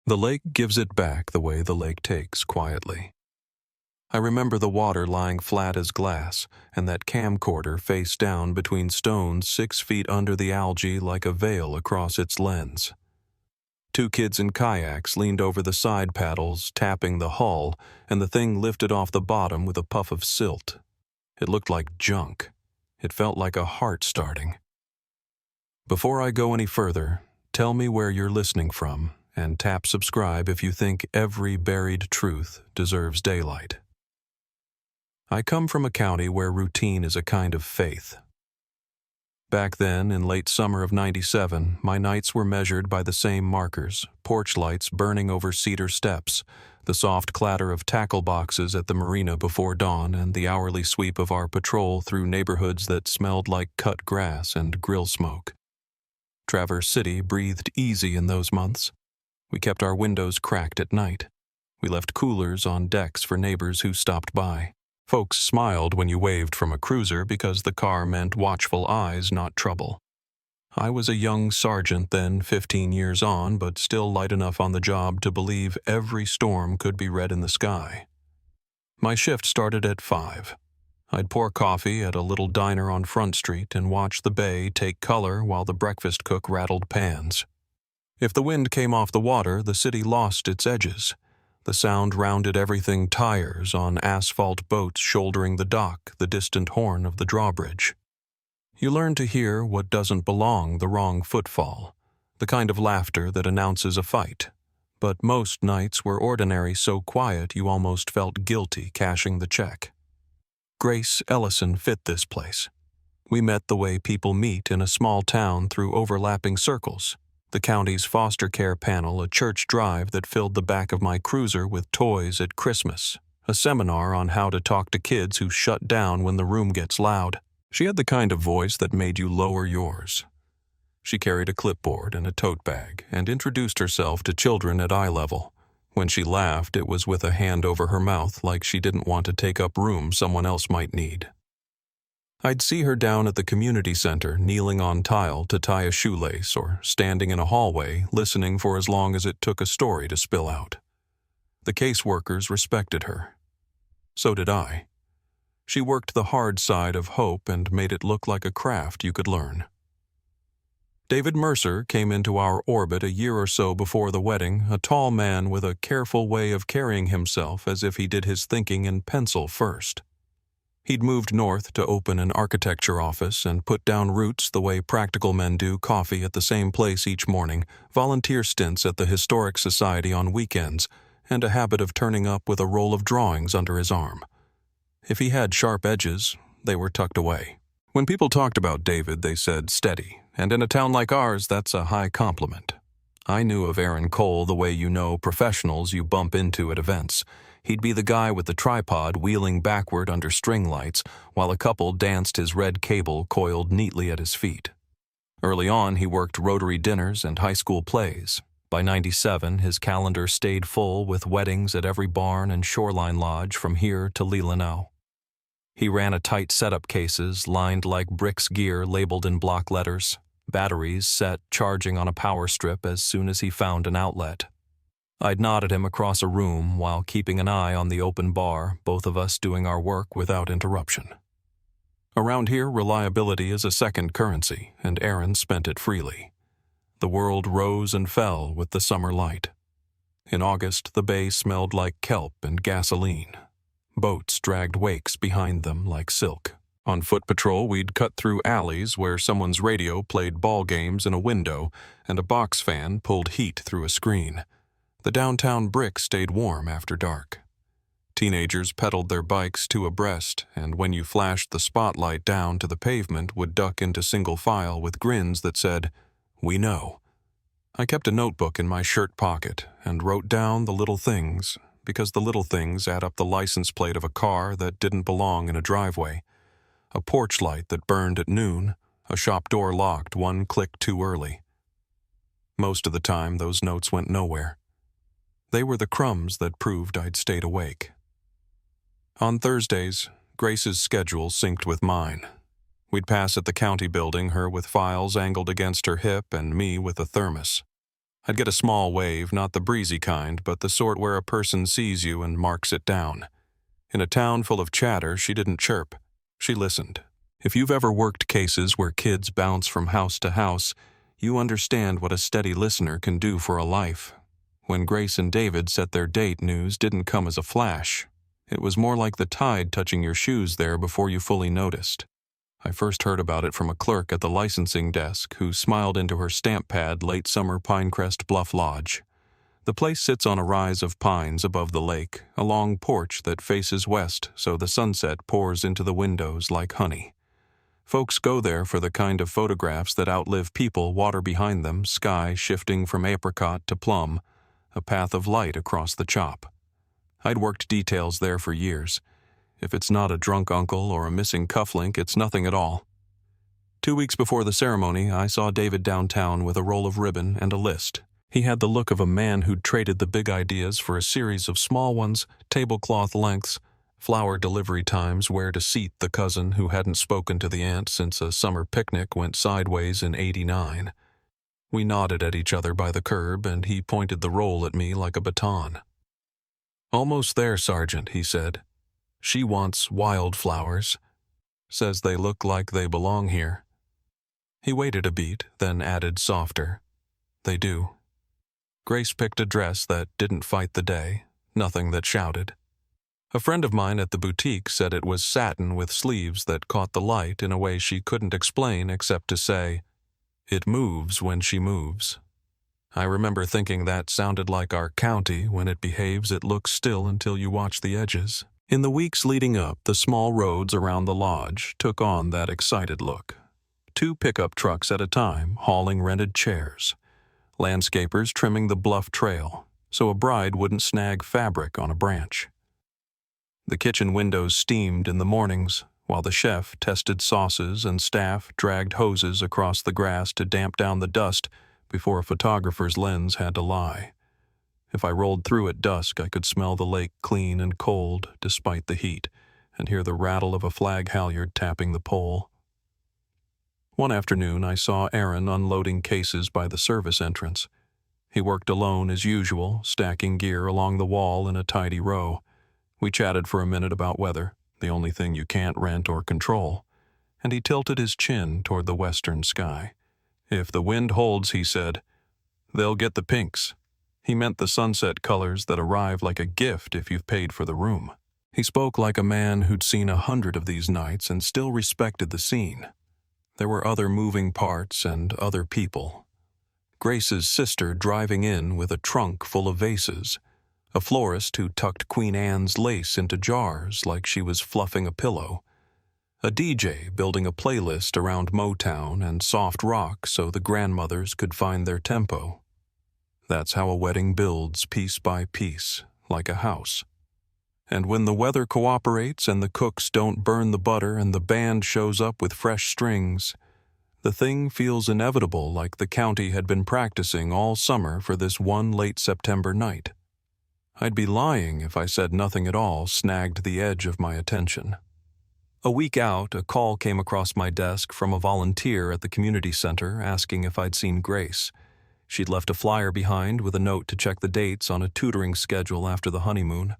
The lake gives it back the way the lake takes, quietly. I remember the water lying flat as glass, and that camcorder face down between stones 6 feet under the algae like a veil across its lens. 2 kids in kayaks leaned over the side paddles, tapping the hull, and the thing lifted off the bottom with a puff of silt. It looked like junk. It felt like a heart starting. Before I go any further, tell me where you're listening from, and tap subscribe if you think every buried truth deserves daylight. I come from a county where routine is a kind of faith. Back then, in late summer of '97, my nights were measured by the same markers: porch lights burning over cedar steps, the soft clatter of tackle boxes at the marina before dawn, and the hourly sweep of our patrol through neighborhoods that smelled like cut grass and grill smoke. Traverse City breathed easy in those months. We kept our windows cracked at night. We left coolers on decks for neighbors who stopped by. Folks smiled when you waved from a cruiser because the car meant watchful eyes, not trouble. I was a young sergeant then, 15 years on, but still light enough on the job to believe every storm could be read in the sky. My shift started at 5. I'd pour coffee at a little diner on Front Street and watch the bay take color while the breakfast cook rattled pans. If the wind came off the water, the city lost its edges. The sound rounded everything: tires on asphalt boats shouldering the dock, the distant horn of the drawbridge. You learn to hear what doesn't belong: the wrong footfall, the kind of laughter that announces a fight. But most nights were ordinary, so quiet you almost felt guilty cashing the check. Grace Ellison fit this place. We met the way people meet in a small town, through overlapping circles. The county's foster care panel, a church drive that filled the back of my cruiser with toys at Christmas, a seminar on how to talk to kids who shut down when the room gets loud. She had the kind of voice that made you lower yours. She carried a clipboard and a tote bag and introduced herself to children at eye level. When she laughed, it was with a hand over her mouth, like she didn't want to take up room someone else might need. I'd see her down at the community center, kneeling on tile to tie a shoelace, or standing in a hallway, listening for as long as it took a story to spill out. The caseworkers respected her. So did I. She worked the hard side of hope and made it look like a craft you could learn. David Mercer came into our orbit a year or so before the wedding, a tall man with a careful way of carrying himself, as if he did his thinking in pencil first. He'd moved north to open an architecture office and put down roots the way practical men do: coffee at the same place each morning, volunteer stints at the Historic Society on weekends, and a habit of turning up with a roll of drawings under his arm. If he had sharp edges, they were tucked away. When people talked about David, they said steady, and in a town like ours, that's a high compliment. I knew of Aaron Cole the way you know professionals you bump into at events. He'd be the guy with the tripod wheeling backward under string lights while a couple danced his red cable coiled neatly at his feet. Early on, he worked Rotary dinners and high school plays. By '97, his calendar stayed full with weddings at every barn and shoreline lodge from here to Leelanau. He ran a tight setup cases lined like bricks gear labeled in block letters, batteries set charging on a power strip as soon as he found an outlet. I'd nod at him across a room while keeping an eye on the open bar, both of us doing our work without interruption. Around here, reliability is a second currency, and Aaron spent it freely. The world rose and fell with the summer light. In August, the bay smelled like kelp and gasoline. Boats dragged wakes behind them like silk. On foot patrol, we'd cut through alleys where someone's radio played ball games in a window and a box fan pulled heat through a screen. The downtown brick stayed warm after dark. Teenagers pedaled their bikes two abreast, and when you flashed the spotlight down to the pavement, would duck into single file with grins that said, "We know." I kept a notebook in my shirt pocket and wrote down the little things, because the little things add up the license plate of a car that didn't belong in a driveway, a porch light that burned at noon, a shop door locked one click too early. Most of the time, those notes went nowhere. They were the crumbs that proved I'd stayed awake. On Thursdays, Grace's schedule synced with mine. We'd pass at the county building, her with files angled against her hip and me with a thermos. I'd get a small wave, not the breezy kind, but the sort where a person sees you and marks it down. In a town full of chatter, she didn't chirp. She listened. If you've ever worked cases where kids bounce from house to house, you understand what a steady listener can do for a life. When Grace and David set their date, news didn't come as a flash. It was more like the tide touching your shoes there before you fully noticed. I first heard about it from a clerk at the licensing desk who smiled into her stamp pad late summer Pinecrest Bluff Lodge. The place sits on a rise of pines above the lake, a long porch that faces west so the sunset pours into the windows like honey. Folks go there for the kind of photographs that outlive people, water behind them, sky shifting from apricot to plum, a path of light across the chop. I'd worked details there for years. If it's not a drunk uncle or a missing cufflink, it's nothing at all. 2 weeks before the ceremony, I saw David downtown with a roll of ribbon and a list. He had the look of a man who'd traded the big ideas for a series of small ones, tablecloth lengths, flower delivery times, where to seat the cousin who hadn't spoken to the aunt since a summer picnic went sideways in '89. We nodded at each other by the curb, and he pointed the roll at me like a baton. "Almost there, Sergeant," he said. "She wants wildflowers. Says they look like they belong here." He waited a beat, then added softer, "They do." Grace picked a dress that didn't fight the day, nothing that shouted. A friend of mine at the boutique said it was satin with sleeves that caught the light in a way she couldn't explain except to say, "It moves when she moves." I remember thinking that sounded like our county. When it behaves, it looks still until you watch the edges. In the weeks leading up, the small roads around the lodge took on that excited look. 2 pickup trucks at a time, hauling rented chairs. Landscapers trimming the bluff trail, so a bride wouldn't snag fabric on a branch. The kitchen windows steamed in the mornings, while the chef tested sauces and staff dragged hoses across the grass to damp down the dust before a photographer's lens had to lie. If I rolled through at dusk, I could smell the lake clean and cold despite the heat, and hear the rattle of a flag halyard tapping the pole. One afternoon, I saw Aaron unloading cases by the service entrance. He worked alone as usual, stacking gear along the wall in a tidy row. We chatted for a minute about weather, the only thing you can't rent or control, and he tilted his chin toward the western sky. "If the wind holds," he said, "they'll get the pinks." He meant the sunset colors that arrive like a gift if you've paid for the room. He spoke like a man who'd seen 100 of these nights and still respected the scene. There were other moving parts and other people. Grace's sister driving in with a trunk full of vases. A florist who tucked Queen Anne's lace into jars like she was fluffing a pillow. A DJ building a playlist around Motown and soft rock so the grandmothers could find their tempo. That's how a wedding builds piece by piece, like a house. And when the weather cooperates and the cooks don't burn the butter and the band shows up with fresh strings, the thing feels inevitable, like the county had been practicing all summer for this one late September night. I'd be lying if I said nothing at all snagged the edge of my attention. A week out, a call came across my desk from a volunteer at the community center asking if I'd seen Grace. She'd left a flyer behind with a note to check the dates on a tutoring schedule after the honeymoon.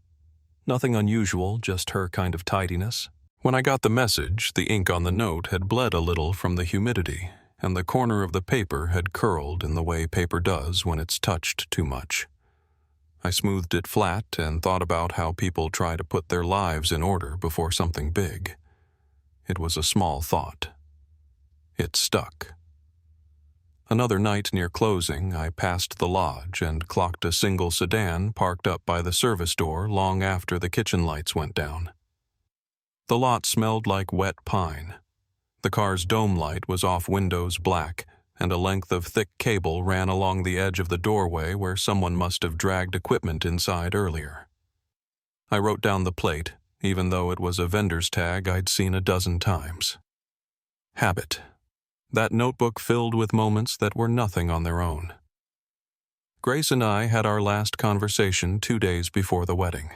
Nothing unusual, just her kind of tidiness. When I got the message, the ink on the note had bled a little from the humidity, and the corner of the paper had curled in the way paper does when it's touched too much. I smoothed it flat and thought about how people try to put their lives in order before something big. It was a small thought. It stuck. Another night near closing, I passed the lodge and clocked a single sedan parked up by the service door long after the kitchen lights went down. The lot smelled like wet pine. The car's dome light was off windows black, and a length of thick cable ran along the edge of the doorway where someone must have dragged equipment inside earlier. I wrote down the plate, even though it was a vendor's tag I'd seen a dozen times. Habit. That notebook filled with moments that were nothing on their own. Grace and I had our last conversation 2 days before the wedding.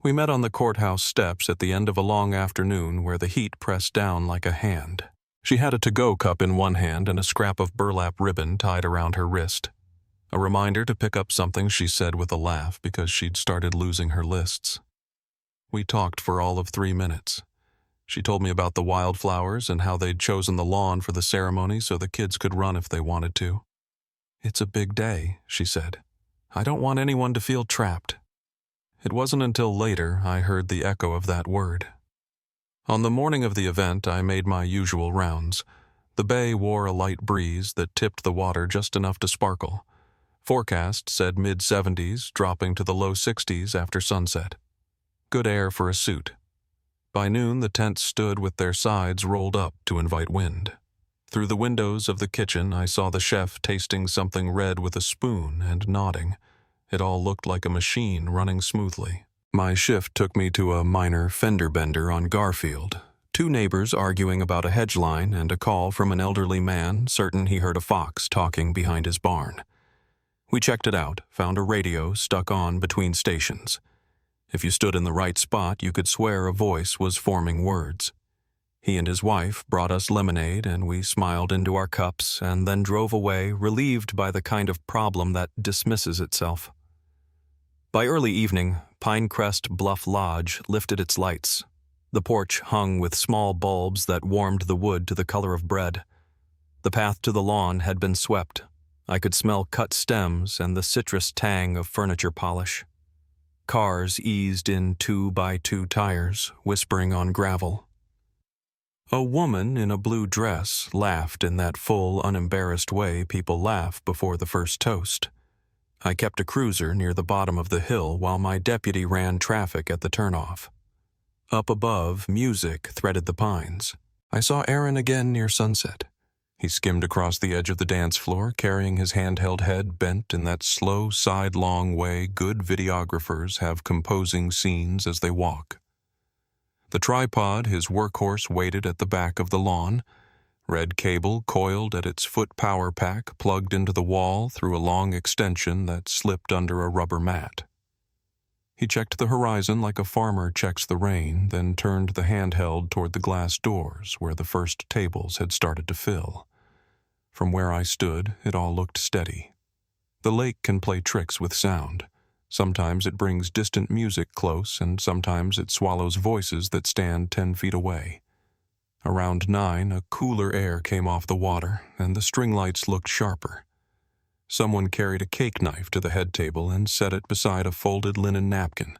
We met on the courthouse steps at the end of a long afternoon where the heat pressed down like a hand. She had a to-go cup in one hand and a scrap of burlap ribbon tied around her wrist. A reminder to pick up something she said with a laugh because she'd started losing her lists. We talked for all of 3 minutes. She told me about the wildflowers and how they'd chosen the lawn for the ceremony so the kids could run if they wanted to. "It's a big day," she said. "I don't want anyone to feel trapped." It wasn't until later I heard the echo of that word. On the morning of the event, I made my usual rounds. The bay wore a light breeze that tipped the water just enough to sparkle. Forecast said mid-70s, dropping to the low 60s after sunset. Good air for a suit. By noon, the tents stood with their sides rolled up to invite wind. Through the windows of the kitchen, I saw the chef tasting something red with a spoon and nodding. It all looked like a machine running smoothly. My shift took me to a minor fender bender on Garfield. 2 neighbors arguing about a hedge line and a call from an elderly man certain he heard a fox talking behind his barn. We checked it out, found a radio stuck on between stations. If you stood in the right spot, you could swear a voice was forming words. He and his wife brought us lemonade, and we smiled into our cups and then drove away, relieved by the kind of problem that dismisses itself. By early evening, Pinecrest Bluff Lodge lifted its lights. The porch hung with small bulbs that warmed the wood to the color of bread. The path to the lawn had been swept. I could smell cut stems and the citrus tang of furniture polish. Cars eased in 2x2 tires, whispering on gravel. A woman in a blue dress laughed in that full, unembarrassed way people laugh before the first toast. I kept a cruiser near the bottom of the hill while my deputy ran traffic at the turnoff. Up above, music threaded the pines. I saw Aaron again near sunset. He skimmed across the edge of the dance floor, carrying his handheld head bent in that slow, sidelong way good videographers have composing scenes as they walk. The tripod his workhorse waited at the back of the lawn, red cable coiled at its foot power pack plugged into the wall through a long extension that slipped under a rubber mat. He checked the horizon like a farmer checks the rain, then turned the handheld toward the glass doors where the first tables had started to fill. From where I stood, it all looked steady. The lake can play tricks with sound. Sometimes it brings distant music close, and sometimes it swallows voices that stand 10 feet away. Around 9, a cooler air came off the water, and the string lights looked sharper. Someone carried a cake knife to the head table and set it beside a folded linen napkin.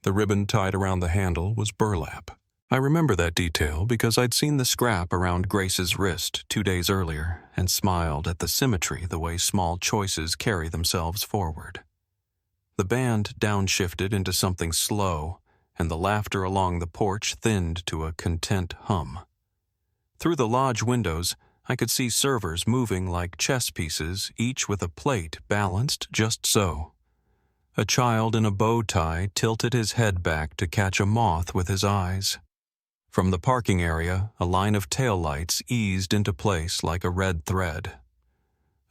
The ribbon tied around the handle was burlap. I remember that detail because I'd seen the scrap around Grace's wrist 2 days earlier and smiled at the symmetry the way small choices carry themselves forward. The band downshifted into something slow, and the laughter along the porch thinned to a content hum. Through the lodge windows, I could see servers moving like chess pieces, each with a plate balanced just so. A child in a bow tie tilted his head back to catch a moth with his eyes. From the parking area, a line of taillights eased into place like a red thread.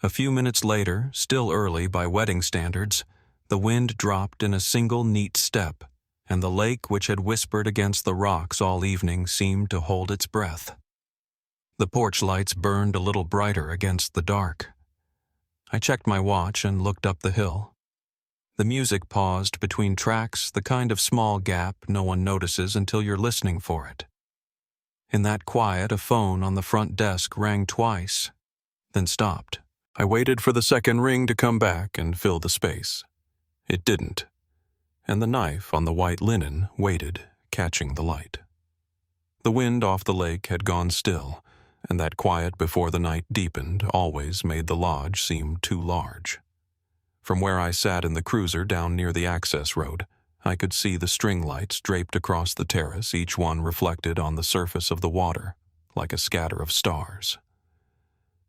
A few minutes later, still early by wedding standards, the wind dropped in a single neat step, and the lake which had whispered against the rocks all evening seemed to hold its breath. The porch lights burned a little brighter against the dark. I checked my watch and looked up the hill. The music paused between tracks, the kind of small gap no one notices until you're listening for it. In that quiet, a phone on the front desk rang twice, then stopped. I waited for the second ring to come back and fill the space. It didn't, and the knife on the white linen waited, catching the light. The wind off the lake had gone still, and that quiet before the night deepened always made the lodge seem too large. From where I sat in the cruiser down near the access road, I could see the string lights draped across the terrace, each one reflected on the surface of the water, like a scatter of stars.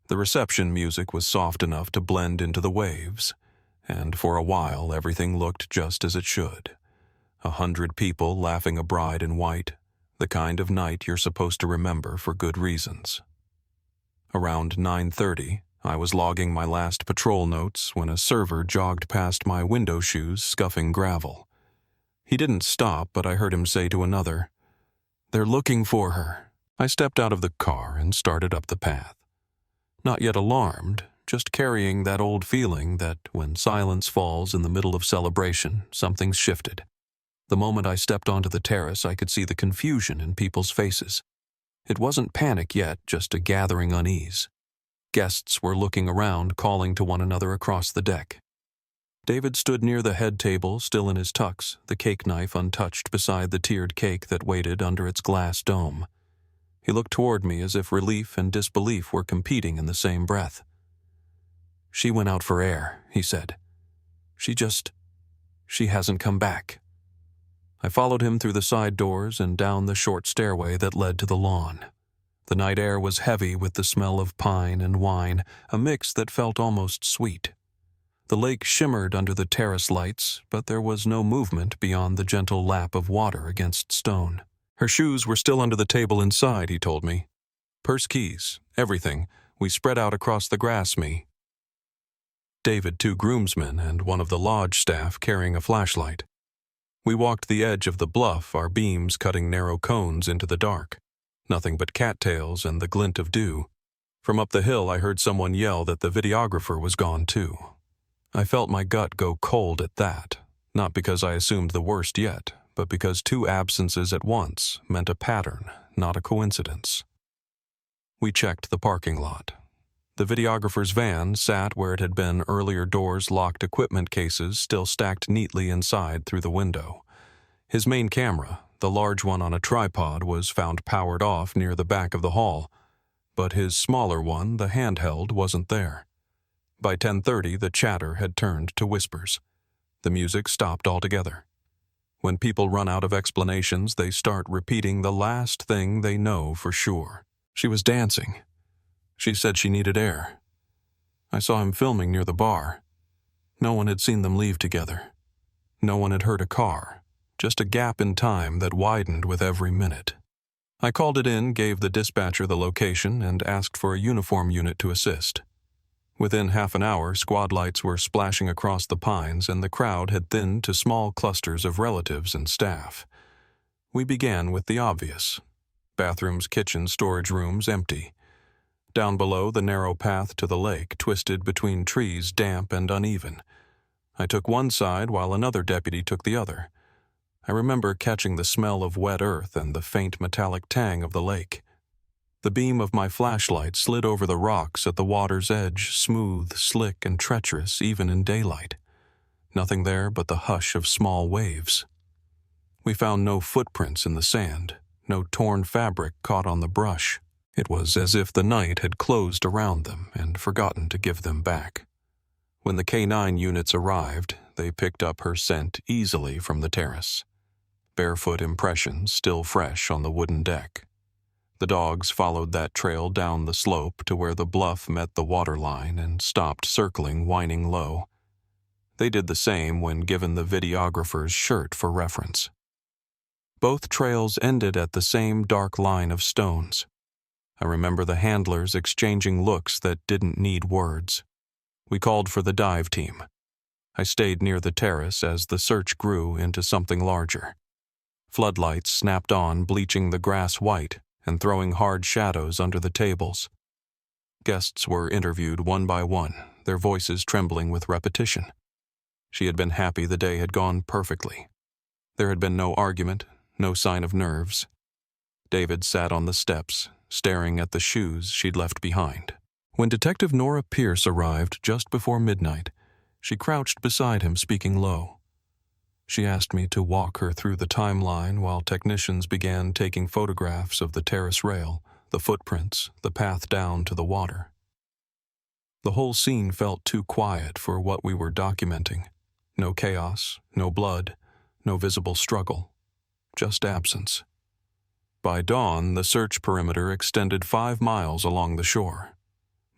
The reception music was soft enough to blend into the waves, and for a while everything looked just as it should. 100 people laughing a bride in white, the kind of night you're supposed to remember for good reasons. Around 9:30, I was logging my last patrol notes when a server jogged past my window shoes scuffing gravel. He didn't stop, but I heard him say to another, "They're looking for her." I stepped out of the car and started up the path. Not yet alarmed, just carrying that old feeling that when silence falls in the middle of celebration, something's shifted. The moment I stepped onto the terrace, I could see the confusion in people's faces. It wasn't panic yet, just a gathering unease. Guests were looking around, calling to one another across the deck. David stood near the head table, still in his tux, the cake knife untouched beside the tiered cake that waited under its glass dome. He looked toward me as if relief and disbelief were competing in the same breath. "She went out for air," he said. She hasn't come back." I followed him through the side doors and down the short stairway that led to the lawn. The night air was heavy with the smell of pine and wine, a mix that felt almost sweet. The lake shimmered under the terrace lights, but there was no movement beyond the gentle lap of water against stone. Her shoes were still under the table inside, he told me. Purse, keys, everything. We spread out across the grass, me. David, 2 groomsmen, and one of the lodge staff carrying a flashlight. We walked the edge of the bluff, our beams cutting narrow cones into the dark. Nothing but cattails and the glint of dew. From up the hill I heard someone yell that the videographer was gone too. I felt my gut go cold at that, not because I assumed the worst yet, but because 2 absences at once meant a pattern, not a coincidence. We checked the parking lot. The videographer's van sat where it had been earlier, doors locked, equipment cases still stacked neatly inside through the window. His main camera, the large one on a tripod, was found powered off near the back of the hall, but his smaller one, the handheld, wasn't there. By 10:30, the chatter had turned to whispers. The music stopped altogether. When people run out of explanations, they start repeating the last thing they know for sure. She was dancing. She said she needed air. I saw him filming near the bar. No one had seen them leave together. No one had heard a car, just a gap in time that widened with every minute. I called it in, gave the dispatcher the location, and asked for a uniform unit to assist. Within half an hour, squad lights were splashing across the pines, and the crowd had thinned to small clusters of relatives and staff. We began with the obvious. Bathrooms, kitchens, storage rooms empty. Down below, the narrow path to the lake twisted between trees, damp and uneven. I took one side while another deputy took the other. I remember catching the smell of wet earth and the faint metallic tang of the lake. The beam of my flashlight slid over the rocks at the water's edge, smooth, slick, and treacherous even in daylight. Nothing there but the hush of small waves. We found no footprints in the sand, no torn fabric caught on the brush. It was as if the night had closed around them and forgotten to give them back. When the K9 units arrived, they picked up her scent easily from the terrace. Barefoot impressions still fresh on the wooden deck. The dogs followed that trail down the slope to where the bluff met the waterline and stopped circling, whining low. They did the same when given the videographer's shirt for reference. Both trails ended at the same dark line of stones. I remember the handlers exchanging looks that didn't need words. We called for the dive team. I stayed near the terrace as the search grew into something larger. Floodlights snapped on, bleaching the grass white and throwing hard shadows under the tables. Guests were interviewed one by one, their voices trembling with repetition. She had been happy the day had gone perfectly. There had been no argument, no sign of nerves. David sat on the steps, staring at the shoes she'd left behind. When Detective Nora Pierce arrived just before midnight, she crouched beside him, speaking low. She asked me to walk her through the timeline while technicians began taking photographs of the terrace rail, the footprints, the path down to the water. The whole scene felt too quiet for what we were documenting. No chaos, no blood, no visible struggle, just absence. By dawn, the search perimeter extended 5 miles along the shore.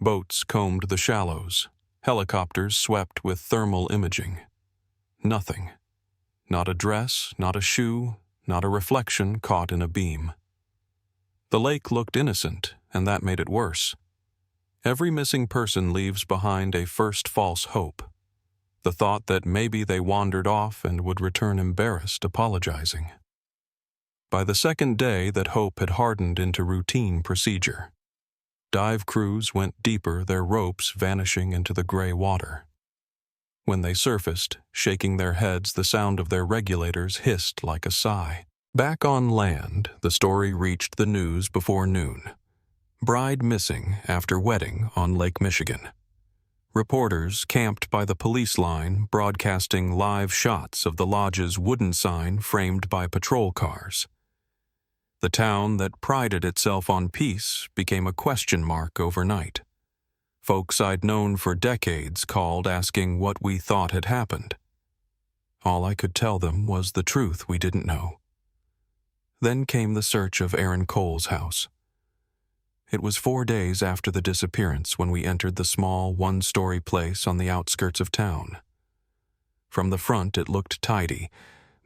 Boats combed the shallows. Helicopters swept with thermal imaging. Nothing. Not a dress, not a shoe, not a reflection caught in a beam. The lake looked innocent, and that made it worse. Every missing person leaves behind a first false hope. The thought that maybe they wandered off and would return embarrassed, apologizing. By the second day, that hope had hardened into routine procedure. Dive crews went deeper, their ropes vanishing into the gray water. When they surfaced, shaking their heads, the sound of their regulators hissed like a sigh. Back on land, the story reached the news before noon. Bride missing after wedding on Lake Michigan. Reporters camped by the police line, broadcasting live shots of the lodge's wooden sign framed by patrol cars. The town that prided itself on peace became a question mark overnight. Folks I'd known for decades called asking what we thought had happened. All I could tell them was the truth we didn't know. Then came the search of Aaron Cole's house. It was 4 days after the disappearance when we entered the small, one-story place on the outskirts of town. From the front it looked tidy,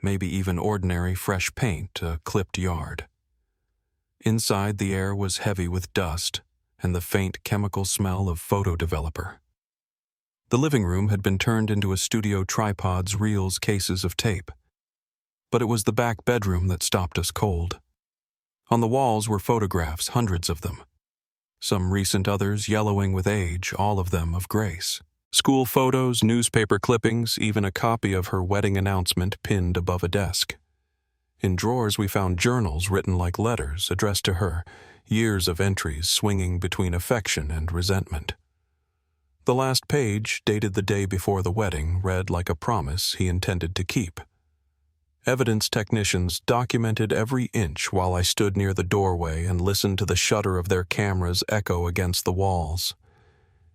maybe even ordinary fresh paint, a clipped yard. Inside, the air was heavy with dust and the faint chemical smell of photo developer. The living room had been turned into a studio tripod's reels cases of tape. But it was the back bedroom that stopped us cold. On the walls were photographs, hundreds of them. Some recent, others yellowing with age, all of them of Grace. School photos, newspaper clippings, even a copy of her wedding announcement pinned above a desk. In drawers we found journals written like letters addressed to her, years of entries swinging between affection and resentment. The last page, dated the day before the wedding, read like a promise he intended to keep. Evidence technicians documented every inch while I stood near the doorway and listened to the shudder of their cameras echo against the walls.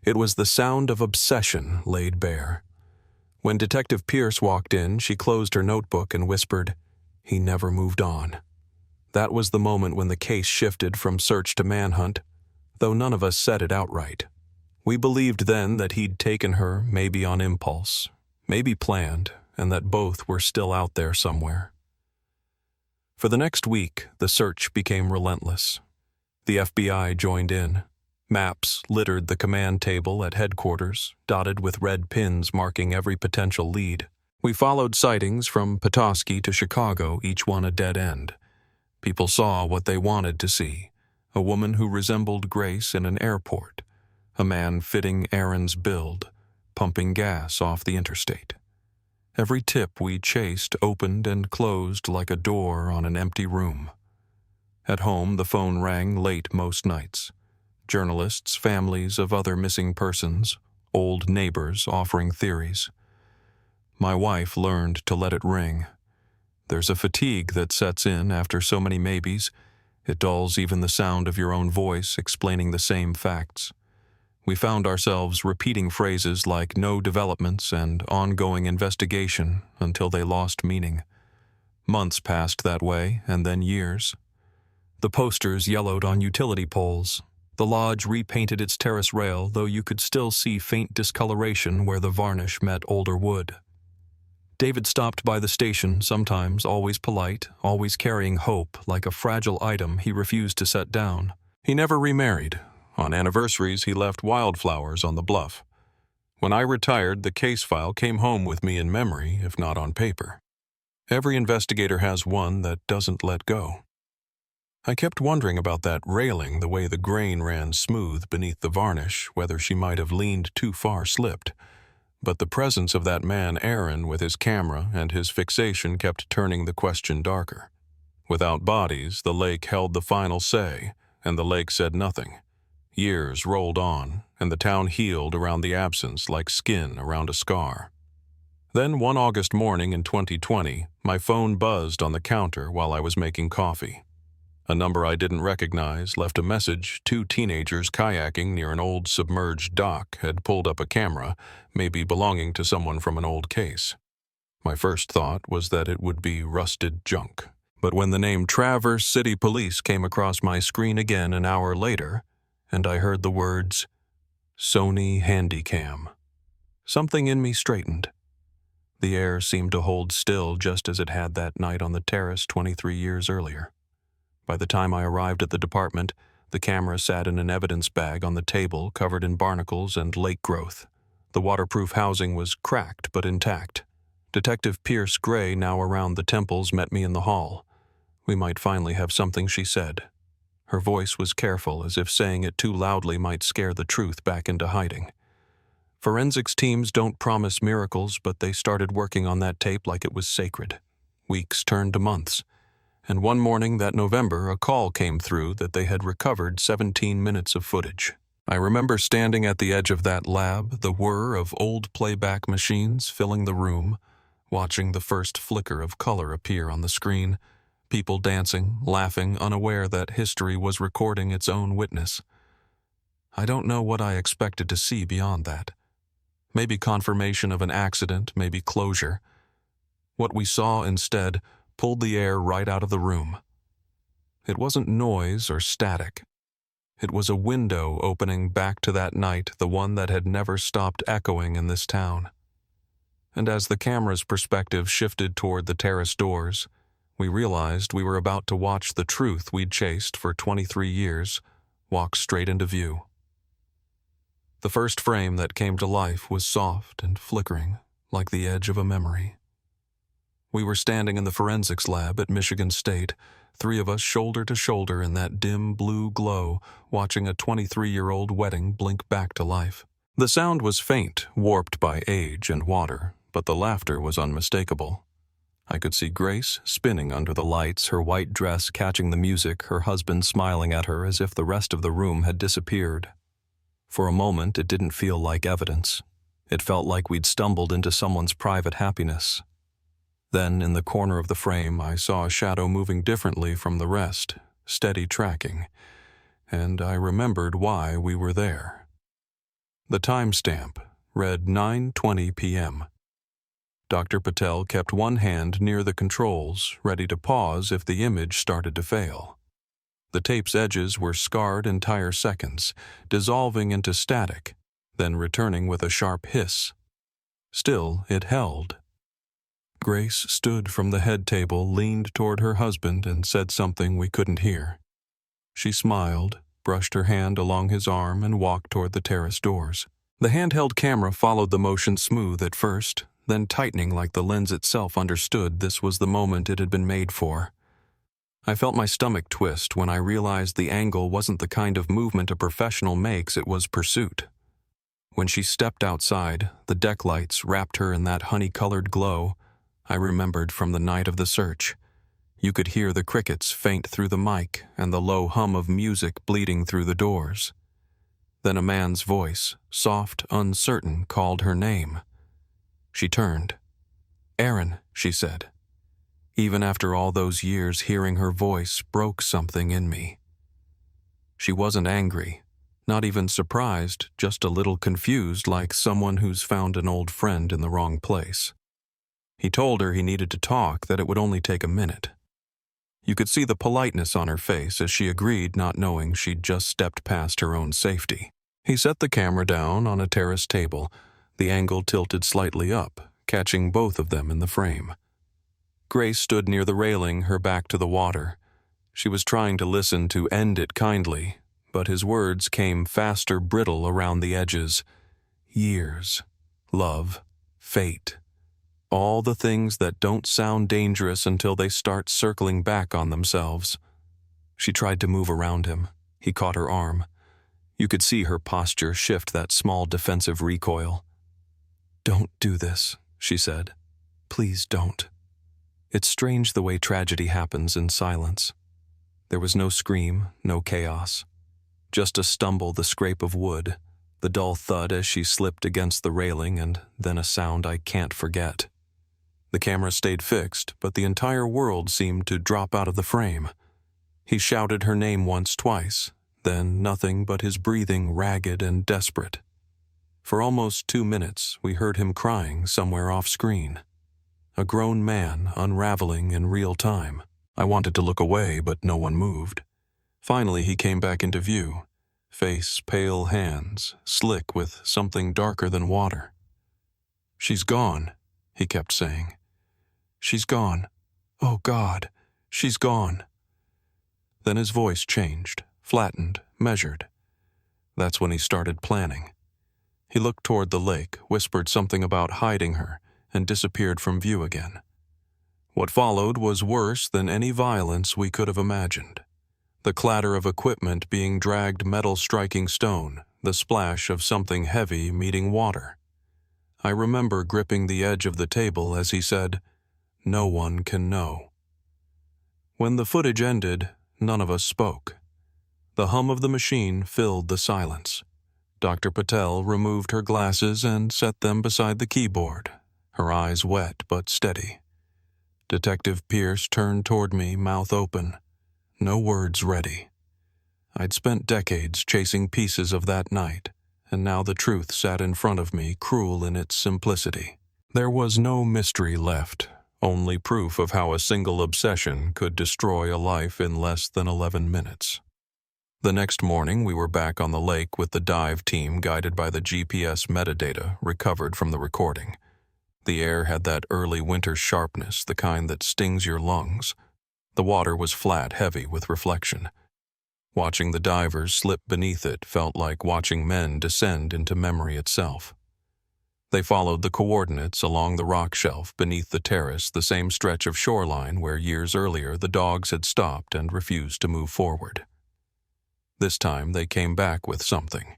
It was the sound of obsession laid bare. When Detective Pierce walked in, she closed her notebook and whispered, "He never moved on." That was the moment when the case shifted from search to manhunt, though none of us said it outright. We believed then that he'd taken her, maybe on impulse, maybe planned, and that both were still out there somewhere. For the next week, the search became relentless. The FBI joined in. Maps littered the command table at headquarters, dotted with red pins marking every potential lead. We followed sightings from Petoskey to Chicago, each one a dead end. People saw what they wanted to see: a woman who resembled Grace in an airport, a man fitting Aaron's build, pumping gas off the interstate. Every tip we chased opened and closed like a door on an empty room. At home, the phone rang late most nights. Journalists, families of other missing persons, old neighbors offering theories. My wife learned to let it ring. There's a fatigue that sets in after so many maybes. It dulls even the sound of your own voice explaining the same facts. We found ourselves repeating phrases like "no developments" and "ongoing investigation" until they lost meaning. Months passed that way, and then years. The posters yellowed on utility poles. The lodge repainted its terrace rail, though you could still see faint discoloration where the varnish met older wood. David stopped by the station sometimes, always polite, always carrying hope like a fragile item he refused to set down. He never remarried. On anniversaries, he left wildflowers on the bluff. When I retired, the case file came home with me in memory, if not on paper. Every investigator has one that doesn't let go. I kept wondering about that railing, the way the grain ran smooth beneath the varnish, whether she might have leaned too far slipped. But the presence of that man Aaron with his camera and his fixation kept turning the question darker. Without bodies, the lake held the final say, and the lake said nothing. Years rolled on, and the town healed around the absence like skin around a scar. Then one August morning in 2020, my phone buzzed on the counter while I was making coffee. A number I didn't recognize left a message. 2 teenagers kayaking near an old submerged dock had pulled up a camera, maybe belonging to someone from an old case. My first thought was that it would be rusted junk. But when the name Traverse City Police came across my screen again an hour later, and I heard the words, Sony Handycam, something in me straightened. The air seemed to hold still just as it had that night on the terrace 23 years earlier. By the time I arrived at the department, the camera sat in an evidence bag on the table covered in barnacles and lake growth. The waterproof housing was cracked but intact. Detective Pierce Gray, now around the temples, met me in the hall. We might finally have something, she said. Her voice was careful, as if saying it too loudly might scare the truth back into hiding. Forensics teams don't promise miracles, but they started working on that tape like it was sacred. Weeks turned to months. And one morning that November, a call came through that they had recovered 17 minutes of footage. I remember standing at the edge of that lab, the whir of old playback machines filling the room, watching the first flicker of color appear on the screen, people dancing, laughing, unaware that history was recording its own witness. I don't know what I expected to see beyond that. Maybe confirmation of an accident, maybe closure. What we saw instead pulled the air right out of the room. It wasn't noise or static. It was a window opening back to that night, the one that had never stopped echoing in this town. And as the camera's perspective shifted toward the terrace doors, we realized we were about to watch the truth we'd chased for 23 years walk straight into view. The first frame that came to life was soft and flickering, like the edge of a memory. We were standing in the forensics lab at Michigan State, three of us shoulder to shoulder in that dim blue glow, watching a 23-year-old wedding blink back to life. The sound was faint, warped by age and water, but the laughter was unmistakable. I could see Grace spinning under the lights, her white dress catching the music, her husband smiling at her as if the rest of the room had disappeared. For a moment, it didn't feel like evidence. It felt like we'd stumbled into someone's private happiness. Then, in the corner of the frame, I saw a shadow moving differently from the rest, steady tracking, and I remembered why we were there. The timestamp read 9:20 p.m. Dr. Patel kept one hand near the controls, ready to pause if the image started to fail. The tape's edges were scarred entire seconds, dissolving into static, then returning with a sharp hiss. Still, it held. Grace stood from the head table, leaned toward her husband, and said something we couldn't hear. She smiled, brushed her hand along his arm, and walked toward the terrace doors. The handheld camera followed the motion smooth at first, then tightening like the lens itself understood this was the moment it had been made for. I felt my stomach twist when I realized the angle wasn't the kind of movement a professional makes, it was pursuit. When she stepped outside, the deck lights wrapped her in that honey-colored glow I remembered from the night of the search. You could hear the crickets faint through the mic and the low hum of music bleeding through the doors. Then a man's voice, soft, uncertain, called her name. She turned. "Aaron," she said. Even after all those years, hearing her voice broke something in me. She wasn't angry, not even surprised, just a little confused, like someone who's found an old friend in the wrong place. He told her he needed to talk, that it would only take a minute. You could see the politeness on her face as she agreed, not knowing she'd just stepped past her own safety. He set the camera down on a terrace table, the angle tilted slightly up, catching both of them in the frame. Grace stood near the railing, her back to the water. She was trying to listen to end it kindly, but his words came faster, brittle around the edges. Years, love, fate. All the things that don't sound dangerous until they start circling back on themselves. She tried to move around him. He caught her arm. You could see her posture shift, that small defensive recoil. "Don't do this," she said. "Please don't." It's strange the way tragedy happens in silence. There was no scream, no chaos. Just a stumble, the scrape of wood, the dull thud as she slipped against the railing, and then a sound I can't forget. The camera stayed fixed, but the entire world seemed to drop out of the frame. He shouted her name once, twice, then nothing but his breathing ragged and desperate. For almost 2 minutes, we heard him crying somewhere off-screen. A grown man unraveling in real time. I wanted to look away, but no one moved. Finally, he came back into view. Face, pale hands, slick with something darker than water. "She's gone," he kept saying. "She's gone. Oh, God, she's gone." Then his voice changed, flattened, measured. That's when he started planning. He looked toward the lake, whispered something about hiding her, and disappeared from view again. What followed was worse than any violence we could have imagined. The clatter of equipment being dragged, metal striking stone, the splash of something heavy meeting water. I remember gripping the edge of the table as he said, "No one can know." When the footage ended, none of us spoke. The hum of the machine filled the silence. Dr. Patel removed her glasses and set them beside the keyboard, her eyes wet but steady. Detective Pierce turned toward me, mouth open, no words ready. I'd spent decades chasing pieces of that night, and now the truth sat in front of me, cruel in its simplicity. There was no mystery left, only proof of how a single obsession could destroy a life in less than 11 minutes. The next morning, we were back on the lake with the dive team guided by the GPS metadata recovered from the recording. The air had that early winter sharpness, the kind that stings your lungs. The water was flat, heavy with reflection. Watching the divers slip beneath it felt like watching men descend into memory itself. They followed the coordinates along the rock shelf beneath the terrace, the same stretch of shoreline where years earlier the dogs had stopped and refused to move forward. This time they came back with something.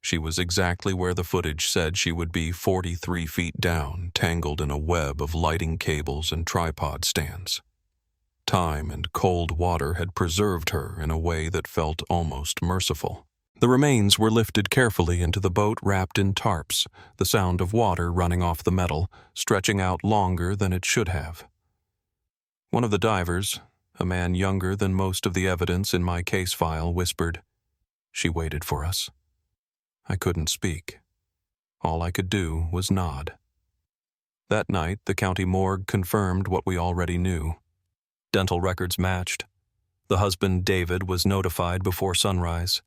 She was exactly where the footage said she would be, 43 feet down, tangled in a web of lighting cables and tripod stands. Time and cold water had preserved her in a way that felt almost merciful. The remains were lifted carefully into the boat wrapped in tarps, the sound of water running off the metal, stretching out longer than it should have. One of the divers, a man younger than most of the evidence in my case file, whispered, "She waited for us." I couldn't speak. All I could do was nod. That night, the county morgue confirmed what we already knew. Dental records matched. The husband, David, was notified before sunrise.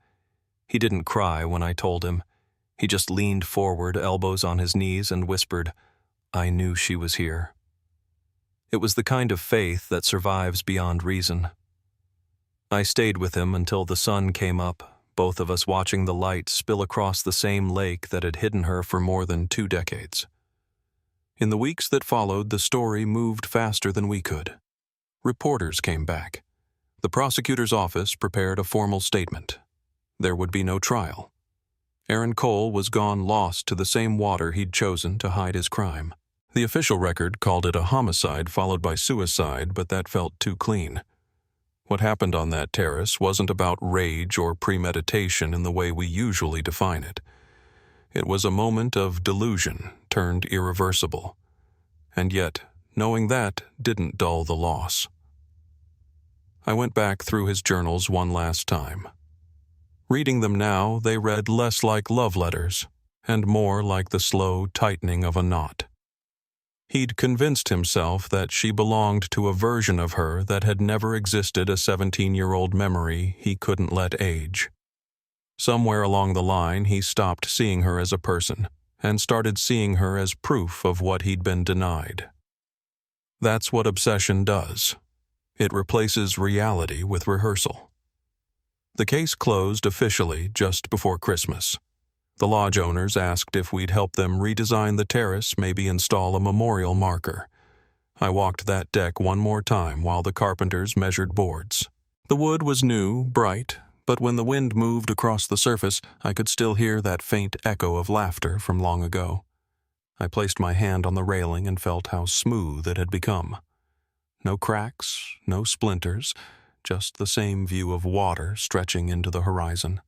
He didn't cry when I told him. He just leaned forward, elbows on his knees, and whispered, "I knew she was here." It was the kind of faith that survives beyond reason. I stayed with him until the sun came up, both of us watching the light spill across the same lake that had hidden her for more than 2 decades. In the weeks that followed, the story moved faster than we could. Reporters came back. The prosecutor's office prepared a formal statement. There would be no trial. Aaron Cole was gone, lost to the same water he'd chosen to hide his crime. The official record called it a homicide followed by suicide, but that felt too clean. What happened on that terrace wasn't about rage or premeditation in the way we usually define it. It was a moment of delusion turned irreversible. And yet, knowing that didn't dull the loss. I went back through his journals one last time. Reading them now, they read less like love letters and more like the slow tightening of a knot. He'd convinced himself that she belonged to a version of her that had never existed, a 17-year-old memory he couldn't let age. Somewhere along the line, he stopped seeing her as a person and started seeing her as proof of what he'd been denied. That's what obsession does. It replaces reality with rehearsal. The case closed officially just before Christmas. The lodge owners asked if we'd help them redesign the terrace, maybe install a memorial marker. I walked that deck one more time while the carpenters measured boards. The wood was new, bright, but when the wind moved across the surface, I could still hear that faint echo of laughter from long ago. I placed my hand on the railing and felt how smooth it had become. No cracks, no splinters, just the same view of water stretching into the horizon.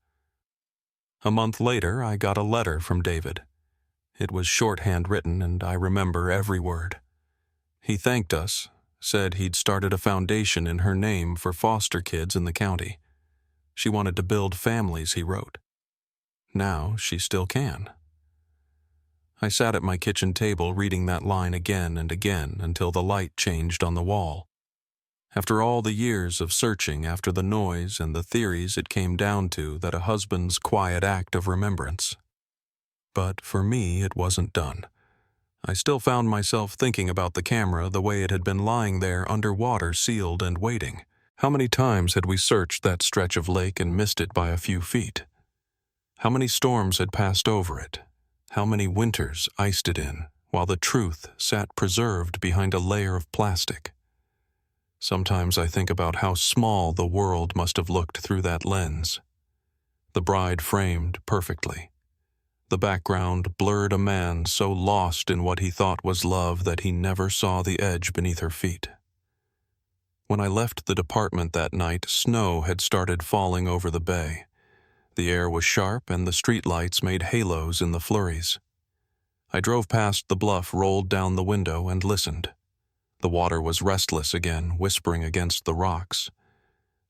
A month later, I got a letter from David. It was shorthand written, and I remember every word. He thanked us, said he'd started a foundation in her name for foster kids in the county. She wanted to build families, he wrote. Now she still can. I sat at my kitchen table reading that line again and again until the light changed on the wall. After all the years of searching after the noise and the theories, it came down to that a husband's quiet act of remembrance. But for me, it wasn't done. I still found myself thinking about the camera the way it had been lying there underwater, sealed and waiting. How many times had we searched that stretch of lake and missed it by a few feet? How many storms had passed over it? How many winters iced it in, while the truth sat preserved behind a layer of plastic? Sometimes I think about how small the world must have looked through that lens. The bride framed perfectly. The background blurred a man so lost in what he thought was love that he never saw the edge beneath her feet. When I left the department that night, snow had started falling over the bay. The air was sharp and the streetlights made halos in the flurries. I drove past the bluff, rolled down the window, and listened. The water was restless again, whispering against the rocks.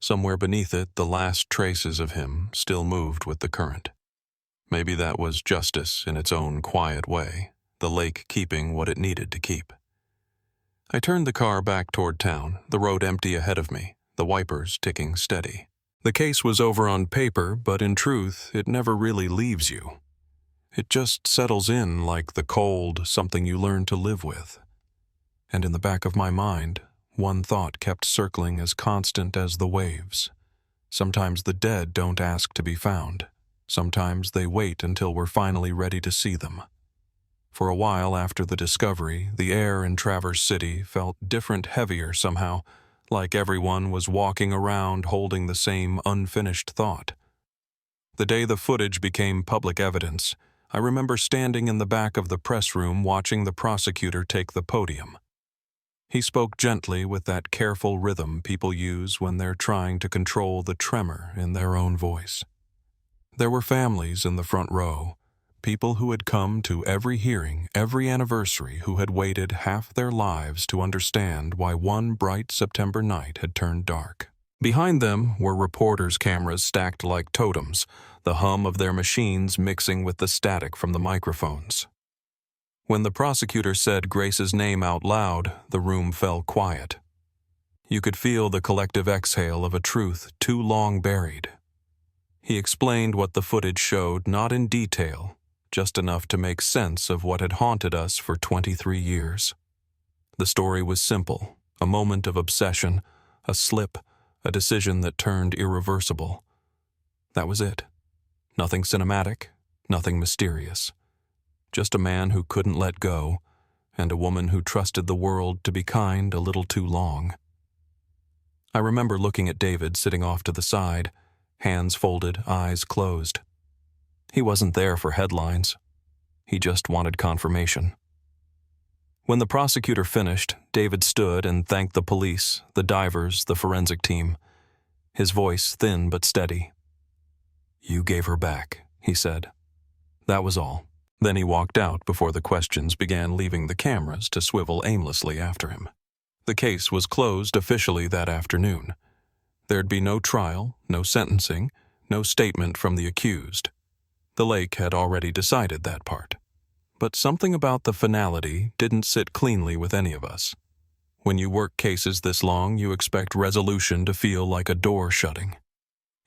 Somewhere beneath it, the last traces of him still moved with the current. Maybe that was justice in its own quiet way, the lake keeping what it needed to keep. I turned the car back toward town, the road empty ahead of me, the wipers ticking steady. The case was over on paper, but in truth, it never really leaves you. It just settles in like the cold, something you learn to live with. And in the back of my mind, one thought kept circling as constant as the waves. Sometimes the dead don't ask to be found. Sometimes they wait until we're finally ready to see them. For a while after the discovery, the air in Traverse City felt different, heavier somehow, like everyone was walking around holding the same unfinished thought. The day the footage became public evidence, I remember standing in the back of the press room watching the prosecutor take the podium. He spoke gently with that careful rhythm people use when they're trying to control the tremor in their own voice. There were families in the front row, people who had come to every hearing, every anniversary, who had waited half their lives to understand why one bright September night had turned dark. Behind them were reporters' cameras stacked like totems, the hum of their machines mixing with the static from the microphones. When the prosecutor said Grace's name out loud, the room fell quiet. You could feel the collective exhale of a truth too long buried. He explained what the footage showed, not in detail, just enough to make sense of what had haunted us for 23 years. The story was simple, a moment of obsession, a slip, a decision that turned irreversible. That was it. Nothing cinematic, nothing mysterious. Just a man who couldn't let go, and a woman who trusted the world to be kind a little too long. I remember looking at David sitting off to the side, hands folded, eyes closed. He wasn't there for headlines. He just wanted confirmation. When the prosecutor finished, David stood and thanked the police, the divers, the forensic team. His voice thin but steady. "You gave her back," he said. That was all. Then he walked out before the questions began, leaving the cameras to swivel aimlessly after him. The case was closed officially that afternoon. There'd be no trial, no sentencing, no statement from the accused. The lake had already decided that part. But something about the finality didn't sit cleanly with any of us. When you work cases this long, you expect resolution to feel like a door shutting.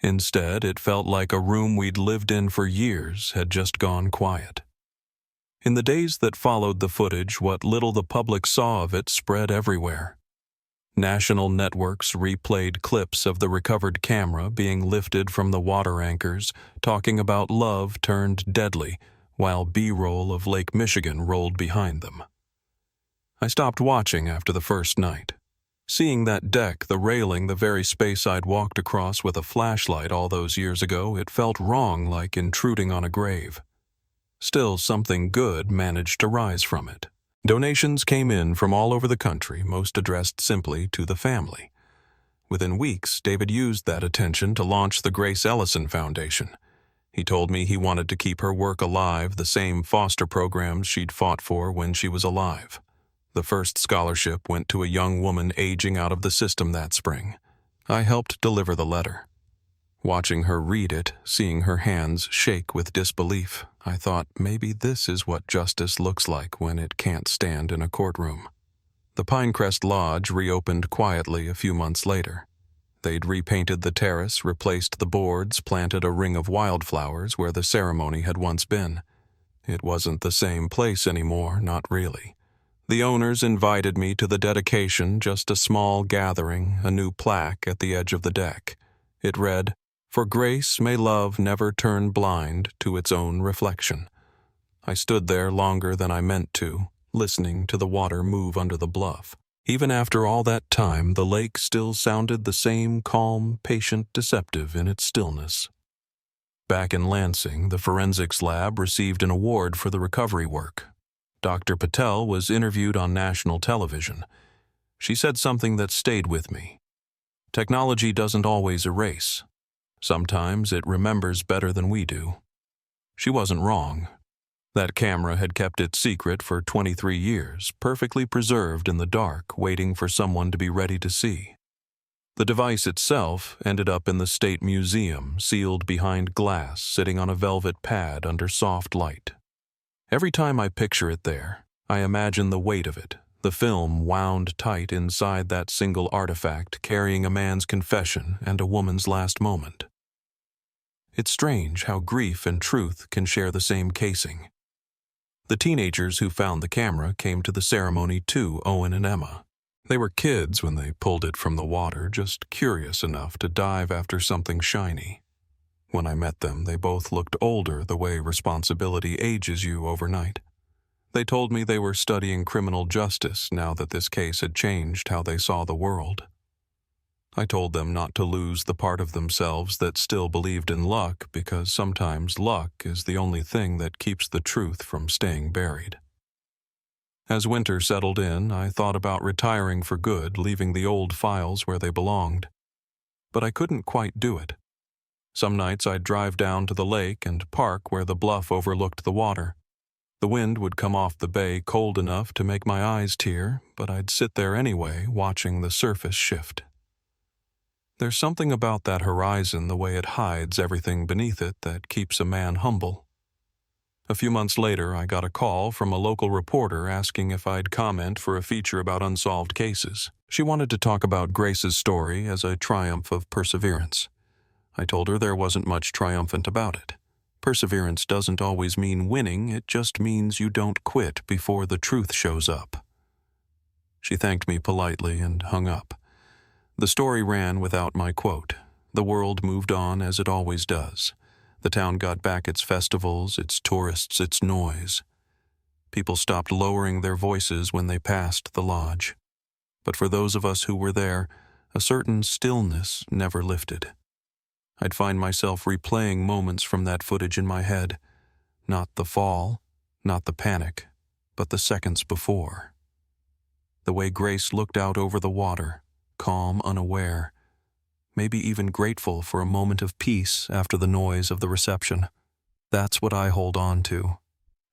Instead, it felt like a room we'd lived in for years had just gone quiet. In the days that followed the footage, what little the public saw of it spread everywhere. National networks replayed clips of the recovered camera being lifted from the water anchors, talking about love turned deadly, while B-roll of Lake Michigan rolled behind them. I stopped watching after the first night. Seeing that deck, the railing, the very space I'd walked across with a flashlight all those years ago, it felt wrong, like intruding on a grave. Still, something good managed to rise from it. Donations came in from all over the country, most addressed simply to the family. Within weeks, David used that attention to launch the Grace Ellison Foundation. He told me he wanted to keep her work alive, the same foster programs she'd fought for when she was alive. The first scholarship went to a young woman aging out of the system that spring. I helped deliver the letter. Watching her read it, seeing her hands shake with disbelief, I thought maybe this is what justice looks like when it can't stand in a courtroom. The Pinecrest Lodge reopened quietly a few months later. They'd repainted the terrace, replaced the boards, planted a ring of wildflowers where the ceremony had once been. It wasn't the same place anymore, not really. The owners invited me to the dedication, just a small gathering, a new plaque at the edge of the deck. It read, "For grace may love never turn blind to its own reflection." I stood there longer than I meant to, listening to the water move under the bluff. Even after all that time, the lake still sounded the same calm, patient, deceptive in its stillness. Back in Lansing, the forensics lab received an award for the recovery work. Dr. Patel was interviewed on national television. She said something that stayed with me. Technology doesn't always erase. Sometimes it remembers better than we do. She wasn't wrong. That camera had kept its secret for 23 years, perfectly preserved in the dark, waiting for someone to be ready to see. The device itself ended up in the State Museum, sealed behind glass, sitting on a velvet pad under soft light. Every time I picture it there, I imagine the weight of it, the film wound tight inside that single artifact, carrying a man's confession and a woman's last moment. It's strange how grief and truth can share the same casing. The teenagers who found the camera came to the ceremony too, Owen and Emma. They were kids when they pulled it from the water, just curious enough to dive after something shiny. When I met them, they both looked older the way responsibility ages you overnight. They told me they were studying criminal justice now that this case had changed how they saw the world. I told them not to lose the part of themselves that still believed in luck, because sometimes luck is the only thing that keeps the truth from staying buried. As winter settled in, I thought about retiring for good, leaving the old files where they belonged. But I couldn't quite do it. Some nights I'd drive down to the lake and park where the bluff overlooked the water. The wind would come off the bay cold enough to make my eyes tear, but I'd sit there anyway, watching the surface shift. There's something about that horizon, the way it hides everything beneath it, that keeps a man humble. A few months later, I got a call from a local reporter asking if I'd comment for a feature about unsolved cases. She wanted to talk about Grace's story as a triumph of perseverance. I told her there wasn't much triumphant about it. Perseverance doesn't always mean winning, it just means you don't quit before the truth shows up. She thanked me politely and hung up. The story ran without my quote. The world moved on as it always does. The town got back its festivals, its tourists, its noise. People stopped lowering their voices when they passed the lodge. But for those of us who were there, a certain stillness never lifted. I'd find myself replaying moments from that footage in my head. Not the fall, not the panic, but the seconds before. The way Grace looked out over the water, calm, unaware, maybe even grateful for a moment of peace after the noise of the reception. That's what I hold on to.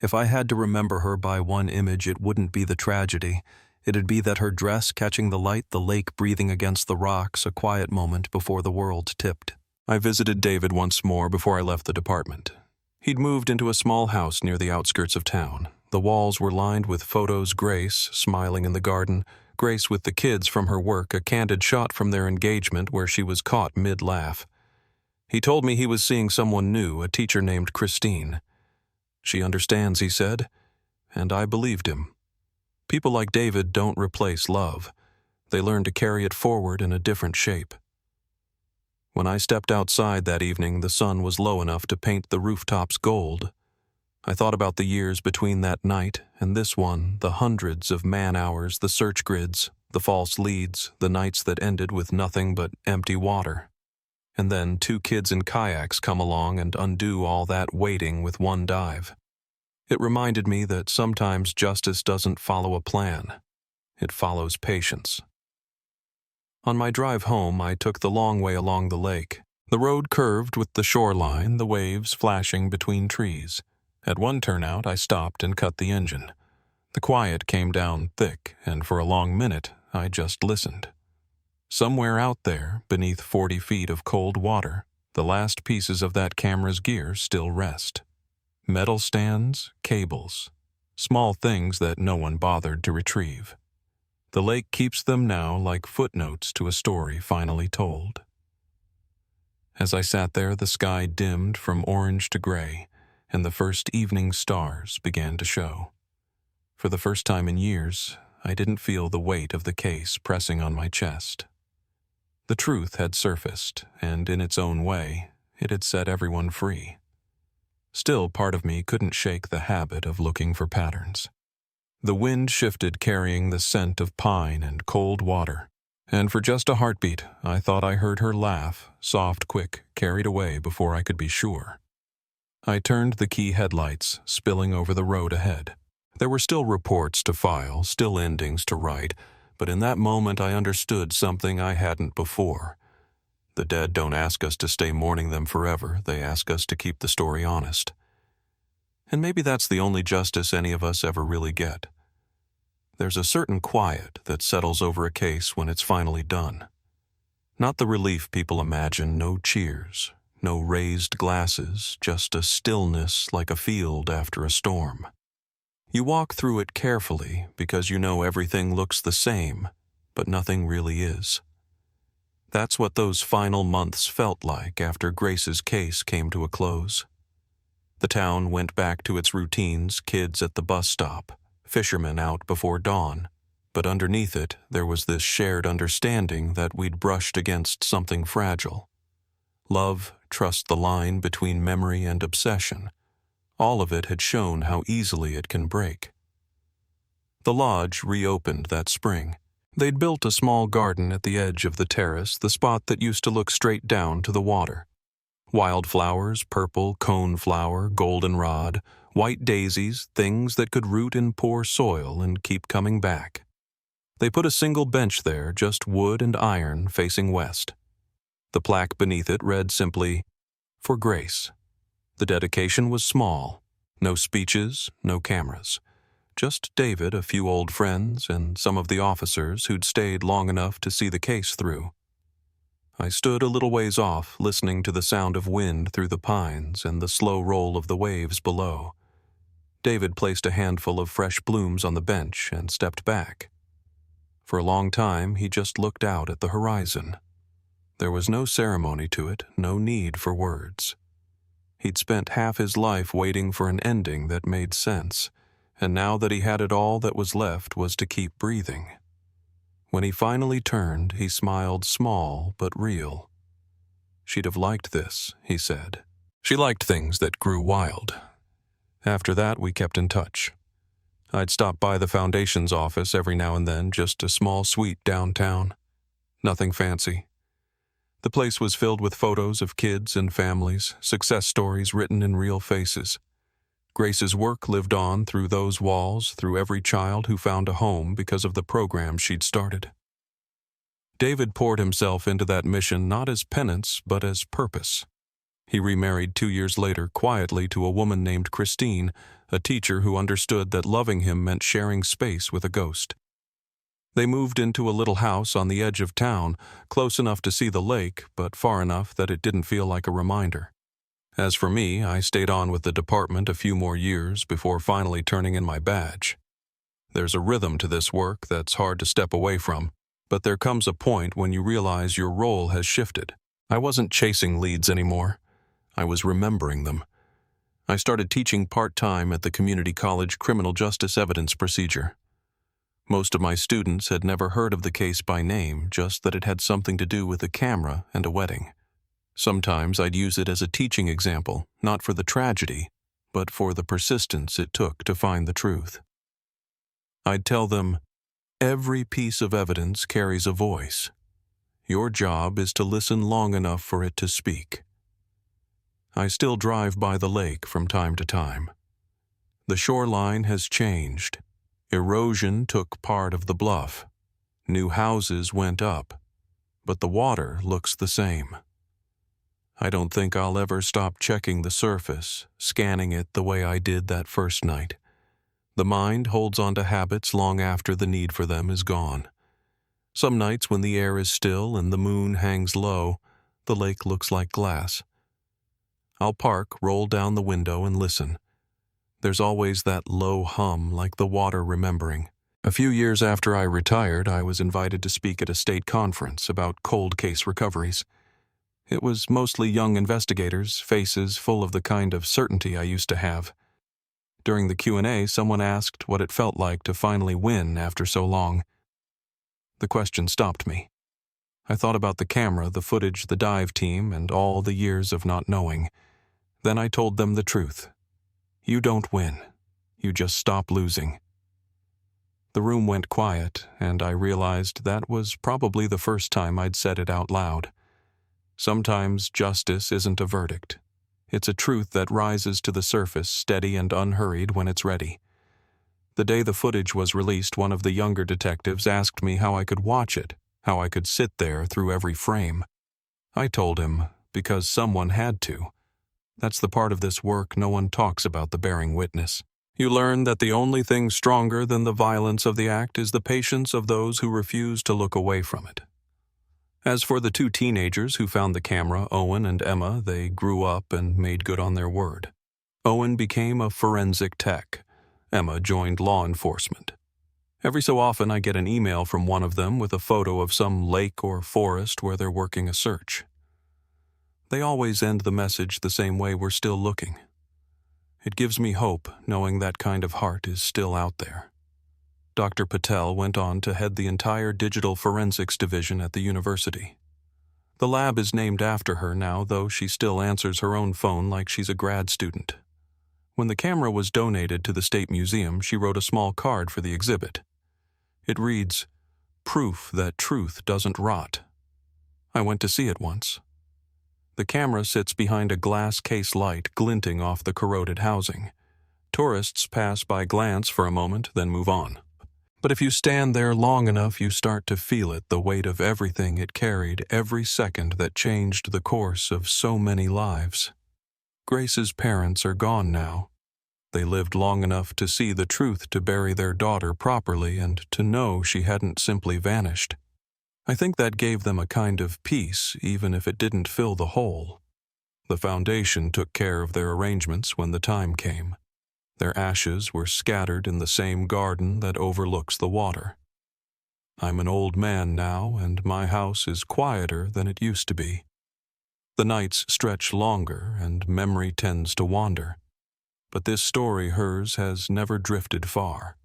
If I had to remember her by one image, it wouldn't be the tragedy. It'd be that her dress catching the light, the lake breathing against the rocks, a quiet moment before the world tipped. I visited David once more before I left the department. He'd moved into a small house near the outskirts of town. The walls were lined with photos, Grace smiling in the garden, Grace with the kids from her work, a candid shot from their engagement where she was caught mid-laugh. He told me he was seeing someone new, a teacher named Christine. She understands, he said, and I believed him. People like David don't replace love. They learn to carry it forward in a different shape. When I stepped outside that evening, the sun was low enough to paint the rooftops gold. I thought about the years between that night and this one, the hundreds of man-hours, the search grids, the false leads, the nights that ended with nothing but empty water. And then 2 kids in kayaks come along and undo all that waiting with one dive. It reminded me that sometimes justice doesn't follow a plan. It follows patience. On my drive home, I took the long way along the lake. The road curved with the shoreline, the waves flashing between trees. At one turnout, I stopped and cut the engine. The quiet came down thick, and for a long minute, I just listened. Somewhere out there, beneath 40 feet of cold water, the last pieces of that camera's gear still rest. Metal stands, cables, small things that no one bothered to retrieve. The lake keeps them now like footnotes to a story finally told. As I sat there, the sky dimmed from orange to gray, and the first evening stars began to show. For the first time in years, I didn't feel the weight of the case pressing on my chest. The truth had surfaced, and in its own way, it had set everyone free. Still, part of me couldn't shake the habit of looking for patterns. The wind shifted, carrying the scent of pine and cold water. And for just a heartbeat, I thought I heard her laugh, soft, quick, carried away before I could be sure. I turned the key headlights, spilling over the road ahead. There were still reports to file, still endings to write, but in that moment I understood something I hadn't before. The dead don't ask us to stay mourning them forever, they ask us to keep the story honest. And maybe that's the only justice any of us ever really get. There's a certain quiet that settles over a case when it's finally done. Not the relief people imagine, no cheers, no raised glasses, just a stillness like a field after a storm. You walk through it carefully because you know everything looks the same, but nothing really is. That's what those final months felt like after Grace's case came to a close. The town went back to its routines, kids at the bus stop, fishermen out before dawn, but underneath it there was this shared understanding that we'd brushed against something fragile. Love trussed the line between memory and obsession. All of it had shown how easily it can break. The lodge reopened that spring. They'd built a small garden at the edge of the terrace, the spot that used to look straight down to the water. Wildflowers, purple coneflower, goldenrod, white daisies, things that could root in poor soil and keep coming back. They put a single bench there, just wood and iron, facing west. The plaque beneath it read simply, "For Grace." The dedication was small. No speeches, no cameras. Just David, a few old friends, and some of the officers who'd stayed long enough to see the case through. I stood a little ways off, listening to the sound of wind through the pines and the slow roll of the waves below. David placed a handful of fresh blooms on the bench and stepped back. For a long time, he just looked out at the horizon. There was no ceremony to it, no need for words. He'd spent half his life waiting for an ending that made sense, and now that he had it, all that was left was to keep breathing. When he finally turned, he smiled, small but real. "She'd have liked this," he said. "She liked things that grew wild." After that, we kept in touch. I'd stop by the Foundation's office every now and then, just a small suite downtown. Nothing fancy. The place was filled with photos of kids and families, success stories written in real faces. Grace's work lived on through those walls, through every child who found a home because of the program she'd started. David poured himself into that mission not as penance, but as purpose. He remarried 2 years later quietly to a woman named Christine, a teacher who understood that loving him meant sharing space with a ghost. They moved into a little house on the edge of town, close enough to see the lake, but far enough that it didn't feel like a reminder. As for me, I stayed on with the department a few more years before finally turning in my badge. There's a rhythm to this work that's hard to step away from, but there comes a point when you realize your role has shifted. I wasn't chasing leads anymore. I was remembering them. I started teaching part-time at the community college criminal justice evidence procedure. Most of my students had never heard of the case by name, just that it had something to do with a camera and a wedding. Sometimes I'd use it as a teaching example, not for the tragedy, but for the persistence it took to find the truth. I'd tell them, every piece of evidence carries a voice. Your job is to listen long enough for it to speak. I still drive by the lake from time to time. The shoreline has changed. Erosion took part of the bluff. New houses went up, but the water looks the same. I don't think I'll ever stop checking the surface, scanning it the way I did that first night. The mind holds on to habits long after the need for them is gone. Some nights when the air is still and the moon hangs low, the lake looks like glass. I'll park, roll down the window, and listen. There's always that low hum like the water remembering. A few years after I retired, I was invited to speak at a state conference about cold case recoveries. It was mostly young investigators, faces full of the kind of certainty I used to have. During the Q&A, someone asked what it felt like to finally win after so long. The question stopped me. I thought about the camera, the footage, the dive team, and all the years of not knowing. Then I told them the truth. You don't win. You just stop losing. The room went quiet, and I realized that was probably the first time I'd said it out loud. Sometimes justice isn't a verdict. It's a truth that rises to the surface, steady and unhurried when it's ready. The day the footage was released, one of the younger detectives asked me how I could watch it, how I could sit there through every frame. I told him, because someone had to. That's the part of this work no one talks about, the bearing witness. You learn that the only thing stronger than the violence of the act is the patience of those who refuse to look away from it. As for the two teenagers who found the camera, Owen and Emma, they grew up and made good on their word. Owen became a forensic tech. Emma joined law enforcement. Every so often I get an email from one of them with a photo of some lake or forest where they're working a search. They always end the message the same way: we're still looking. It gives me hope knowing that kind of heart is still out there. Dr. Patel went on to head the entire digital forensics division at the university. The lab is named after her now, though she still answers her own phone like she's a grad student. When the camera was donated to the State Museum, she wrote a small card for the exhibit. It reads, "Proof that truth doesn't rot." I went to see it once. The camera sits behind a glass case light glinting off the corroded housing. Tourists pass by, glance for a moment, then move on. But if you stand there long enough, you start to feel it, the weight of everything it carried, every second that changed the course of so many lives. Grace's parents are gone now. They lived long enough to see the truth, to bury their daughter properly, and to know she hadn't simply vanished. I think that gave them a kind of peace, even if it didn't fill the hole. The foundation took care of their arrangements when the time came. Their ashes were scattered in the same garden that overlooks the water. I'm an old man now, and my house is quieter than it used to be. The nights stretch longer, and memory tends to wander. But this story, hers, has never drifted far.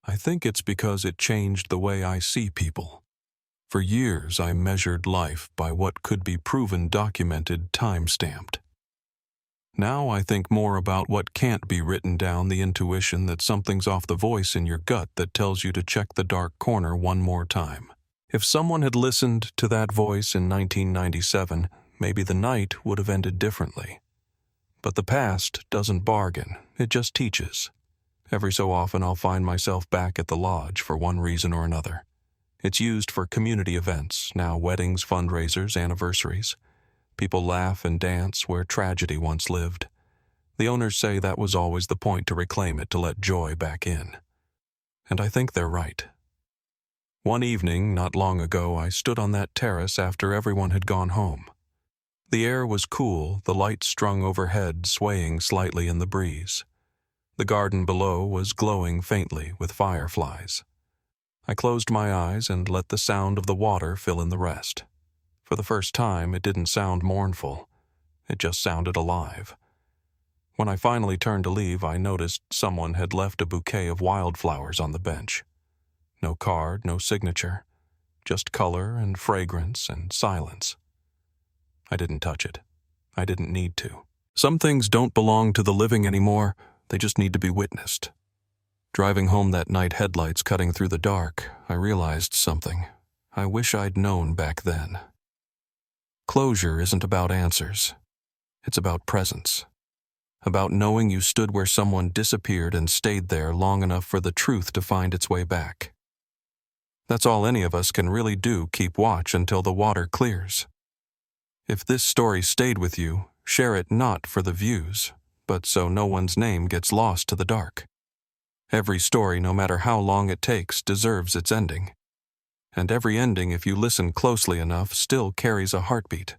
I think it's because it changed the way I see people. For years I measured life by what could be proven, documented, time-stamped. Now I think more about what can't be written down, the intuition that something's off, the voice in your gut that tells you to check the dark corner one more time. If someone had listened to that voice in 1997, maybe the night would have ended differently. But the past doesn't bargain, it just teaches. Every so often I'll find myself back at the lodge for one reason or another. It's used for community events, now weddings, fundraisers, anniversaries. People laugh and dance where tragedy once lived. The owners say that was always the point, to reclaim it, to let joy back in. And I think they're right. One evening, not long ago, I stood on that terrace after everyone had gone home. The air was cool, the light strung overhead swaying slightly in the breeze. The garden below was glowing faintly with fireflies. I closed my eyes and let the sound of the water fill in the rest. For the first time, it didn't sound mournful. It just sounded alive. When I finally turned to leave, I noticed someone had left a bouquet of wildflowers on the bench. No card, no signature, just color and fragrance and silence. I didn't touch it. I didn't need to. Some things don't belong to the living anymore. They just need to be witnessed. Driving home that night, headlights cutting through the dark, I realized something I wish I'd known back then. Closure isn't about answers. It's about presence. About knowing you stood where someone disappeared and stayed there long enough for the truth to find its way back. That's all any of us can really do, keep watch until the water clears. If this story stayed with you, share it not for the views, but so no one's name gets lost to the dark. Every story, no matter how long it takes, deserves its ending. And every ending, if you listen closely enough, still carries a heartbeat.